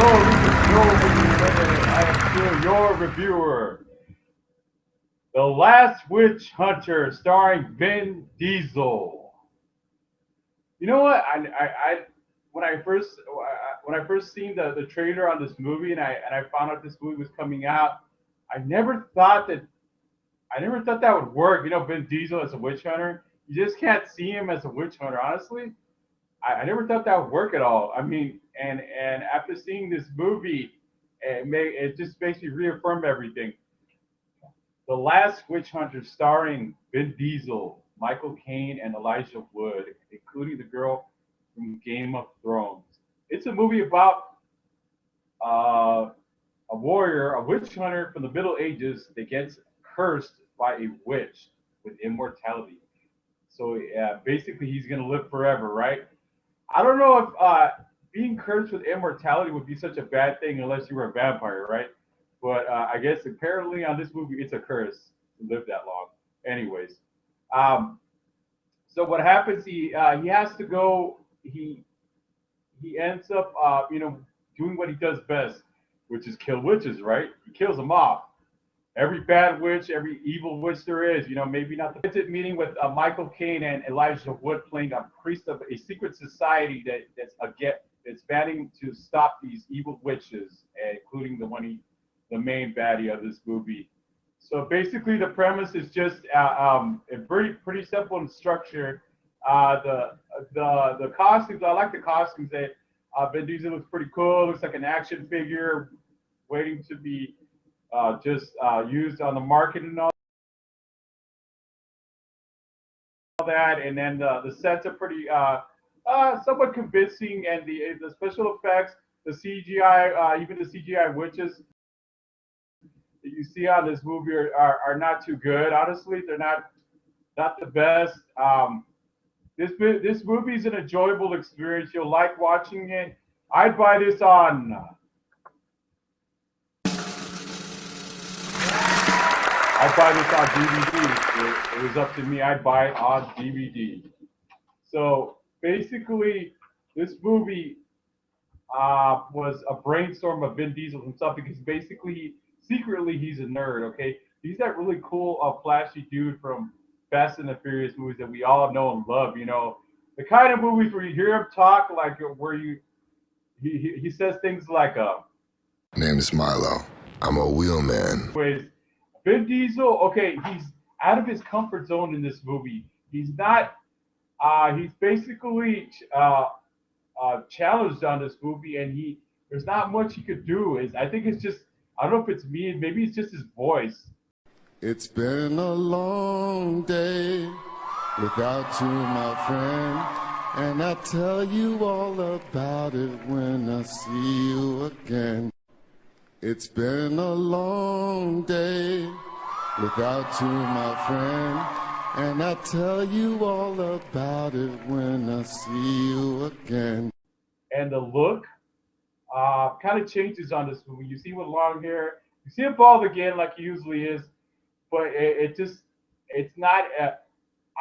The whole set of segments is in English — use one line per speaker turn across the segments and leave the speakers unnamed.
Hello, this is Joe, I am still your reviewer. The Last Witch Hunter, starring Vin Diesel. You know what? When I first seen the trailer on this movie, and I found out this movie was coming out, I never thought that I never thought that would work. You know, Vin Diesel as a witch hunter. You just can't see him as a witch hunter. Honestly, I never thought that would work at all. I mean, and after seeing this movie, it just makes me reaffirm everything. The Last Witch Hunter, starring Vin Diesel, Michael Caine, and Elijah Wood, including the girl from Game of Thrones. It's a movie about uh, a warrior, a witch hunter from the Middle Ages that gets cursed by a witch with immortality. So basically, he's gonna live forever, right? I don't know if being cursed with immortality would be such a bad thing unless you were a vampire, right? But I guess apparently on this movie, it's a curse to live that long. Anyways, um, so what happens? He has to go. He ends up doing what he does best, which is kill witches, right? He kills them off. Every bad witch, every evil witch there is, maybe not the visit meeting with Michael Caine and Elijah Wood playing a priest of a secret society that's banning to stop these evil witches, including the main baddie of this movie. So basically, the premise is just a pretty simple in structure. The costumes, I like the costumes. That Vin Diesel looks pretty cool. Looks like an action figure waiting to be just used on the market and all that. And then the sets are pretty somewhat convincing, and the special effects, the CGI, even the CGI witches that you see on this movie are not too good. Honestly, they're not the best. This movie is an enjoyable experience. You'll like watching it. I'd buy this on. I'd buy this on DVD. It was up to me. I'd buy it on DVD. So basically, this movie was a brainstorm of Vin Diesel himself because basically, secretly, he's a nerd. Okay, he's that really cool, flashy dude from Fast and the Furious movies that we all know and love. You know, the kind of movies where you hear him talk, like where he says things like,
Name is Milo. I'm a wheelman.
anyways, Vin Diesel. Okay, he's out of his comfort zone in this movie. He's not. He's basically challenged on this movie, and there's not much he could do. I think it's just, I don't know if it's me, maybe it's just his voice.
It's been a long day without you, my friend, and I'll tell you all about it when I see you again. It's been a long day without you, my friend, and I'll tell you all about it when I see you again.
And the look kind of changes on this movie. You see him with long hair, you see him bald again like he usually is, but it just, it's not.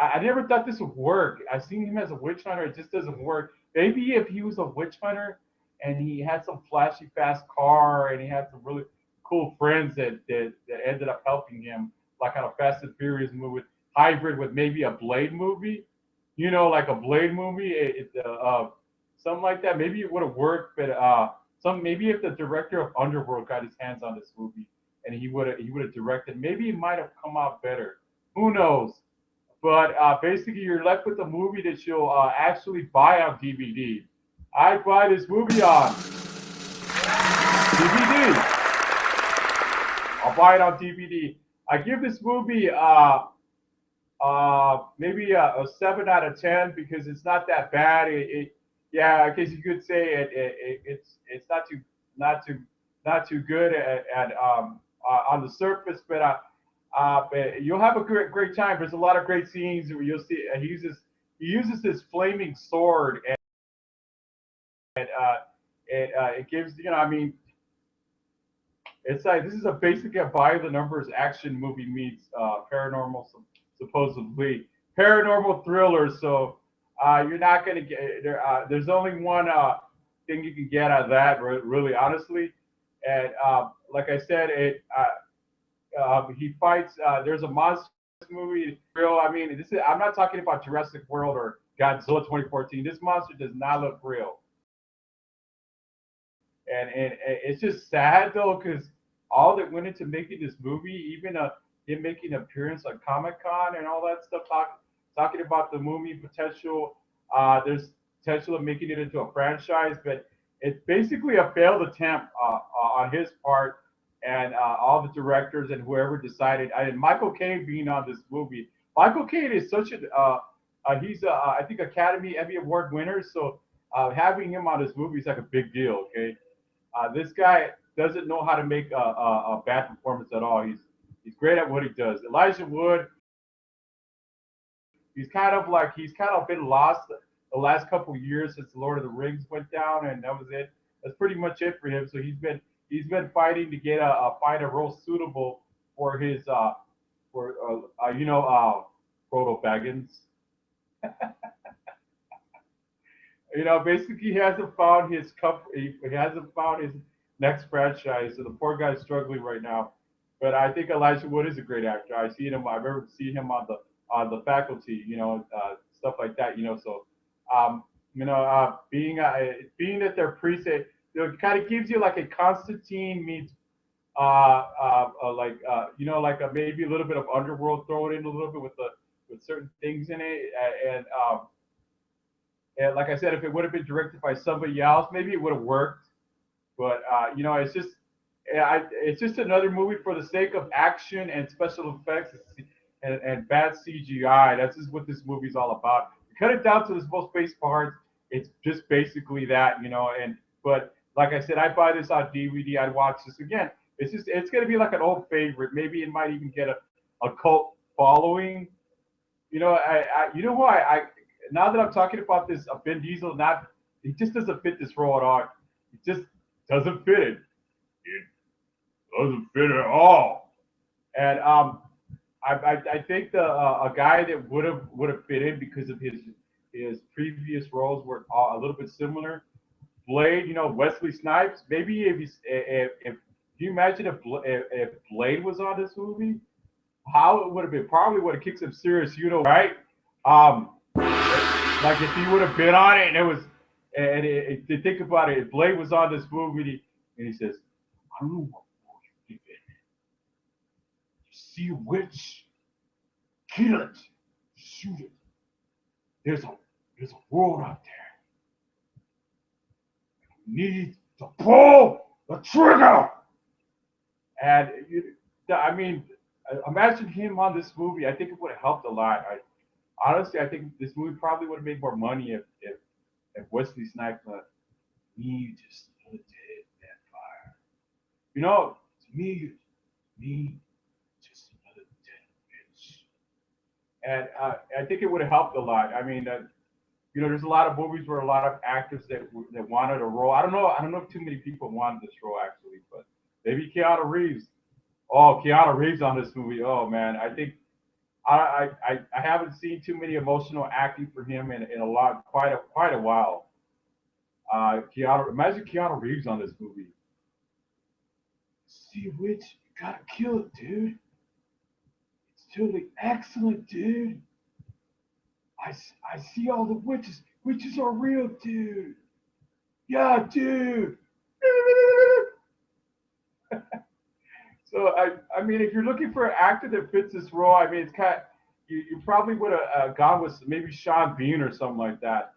I never thought this would work. I've seen him as a witch hunter. It just doesn't work. Maybe if he was a witch hunter and he had some flashy fast car and he had some really cool friends that ended up helping him, like on a Fast and Furious movie, hybrid with maybe a Blade movie, like a Blade movie, something like that. Maybe it would have worked, but maybe if the director of Underworld got his hands on this movie and he would have directed, maybe it might have come out better. Who knows? But basically, you're left with a movie that you'll actually buy on DVD. I buy this movie on DVD. I'll buy it on DVD. I give this movie maybe a 7 out of 10 because it's not that bad. Yeah, I guess you could say it's not too good on the surface, but you'll have a great time. There's a lot of great scenes where you'll see he uses this flaming sword, and it gives, I mean, it's like this is a basic by the numbers action movie meets paranormal, supposedly paranormal thriller. So you're not gonna get there. There's only one thing you can get out of that, really honestly. And like I said, he fights. There's a monster in this movie. Real. I mean, this is. I'm not talking about Jurassic World or Godzilla 2014. This monster does not look real, and it's just sad though because all that went into making this movie, even him making an appearance at Comic Con and all that stuff, talking about the movie potential. There's potential of making it into a franchise, but it's basically a failed attempt on his part and all the directors and whoever decided. And Michael Caine being on this movie. Michael Caine is such a he's I think Academy Emmy Award winner, so having him on this movie is like a big deal. Okay, this guy doesn't know how to make a bad performance at all. He's great at what he does. Elijah Wood, he's kind of been lost the last couple of years since the Lord of the Rings went down, and that was it. That's pretty much it for him. So he's been fighting to get find a role suitable for his for Frodo Baggins. Basically he hasn't found his cup. He hasn't found his next franchise. So the poor guy's struggling right now. But I think Elijah Wood is a great actor. I see him. I remember seeing him on the faculty. Stuff like that. So being that they're preset, it kind of gives you like a Constantine meets like a, maybe a little bit of underworld thrown in a little bit with certain things in it, and like I said, if it would have been directed by somebody else, maybe it would have worked. But it's just another movie for the sake of action and special effects and bad CGI. That's just what this movie's all about. You cut it down to its most base parts. It's just basically that. But like I said, I buy this on DVD. I'd watch this again. It's gonna be like an old favorite. Maybe it might even get a cult following. Why I now that I'm talking about this, Vin Diesel, not he just doesn't fit this role at all. He just doesn't fit it. It doesn't fit at all. And I think a guy that would have fit in because of his previous roles were a little bit similar. Blade, Wesley Snipes. Maybe if you imagine if Blade was on this movie, how it would have been. Probably would have kicked some serious, right? Like if he would have been on it, and it was, to think about it, if Blade was on this movie, and he says, "I don't know what role you live in. You see a witch, kill it, shoot it. There's a world out there. You need to pull the trigger." And I mean, imagine him on this movie. I think it would have helped a lot. Honestly, I think this movie probably would have made more money if Wesley Snipes me just lit that fire. To me just another dead bitch. And I think it would have helped a lot. I mean, there's a lot of movies where a lot of actors that wanted a role. I don't know. I don't know if too many people wanted this role actually, but maybe Keanu Reeves. Oh, Keanu Reeves on this movie. Oh man, I think I haven't seen too many emotional acting for him in quite a while. Imagine Keanu Reeves on this movie. See a witch, you gotta kill it, dude. It's totally excellent, dude. I see all the witches. Witches are real, dude. Yeah, dude. So I mean, if you're looking for an actor that fits this role, I mean, it's kind of, you probably would have gone with maybe Sean Bean or something like that.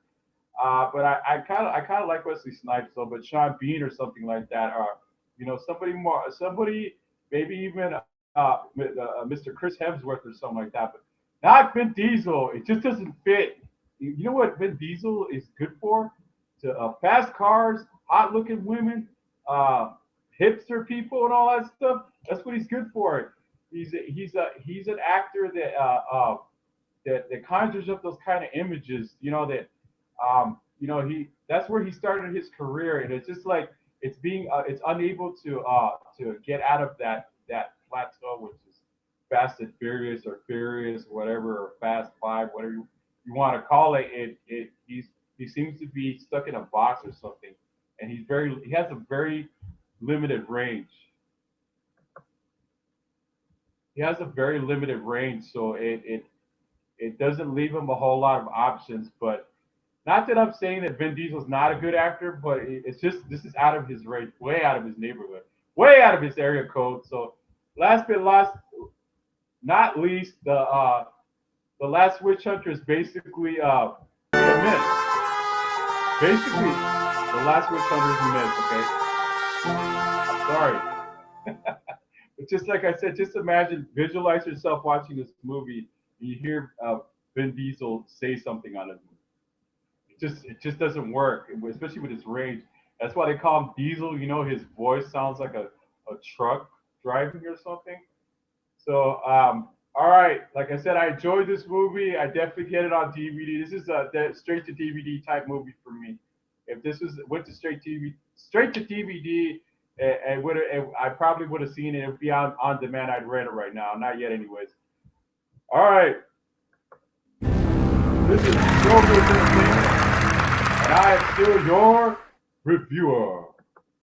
But I kind of like Wesley Snipes though, but Sean Bean or something like that, or somebody maybe even Mr. Chris Hemsworth or something like that. But not Vin Diesel. It just doesn't fit. You know what Vin Diesel is good for? To fast cars, hot looking women, hipster people, and all that stuff. That's what he's good for. He's an actor that conjures up those kind of images. He that's where he started his career, and it's just like it's unable to get out of that plateau, which is Fast and Furious or Furious or whatever, or Fast Five, whatever you want to call it. He seems to be stuck in a box or something. and he has a very limited range. He has a very limited range, so it doesn't leave him a whole lot of options. But not that I'm saying that Vin Diesel's not a good actor, but it's just this is out of his range, way out of his neighborhood, way out of his area code. So last but not least, the Last Witch Hunter is basically a myth. Basically, the Last Witch Hunter is a myth. Okay, sorry. But just like I said, just imagine, visualize yourself watching this movie, and you hear Vin Diesel say something on it. It just doesn't work, especially with his range. That's why they call him Diesel. You know, his voice sounds like a truck driving or something. So, all right, like I said, I enjoyed this movie. I definitely get it on DVD. This is a straight to DVD type movie for me. If this was went to straight to DVD, I probably would have seen it. It'd be on demand. I'd rent it right now. Not yet, anyways. All right, this is Showbiz Entertainment, and I am still your reviewer.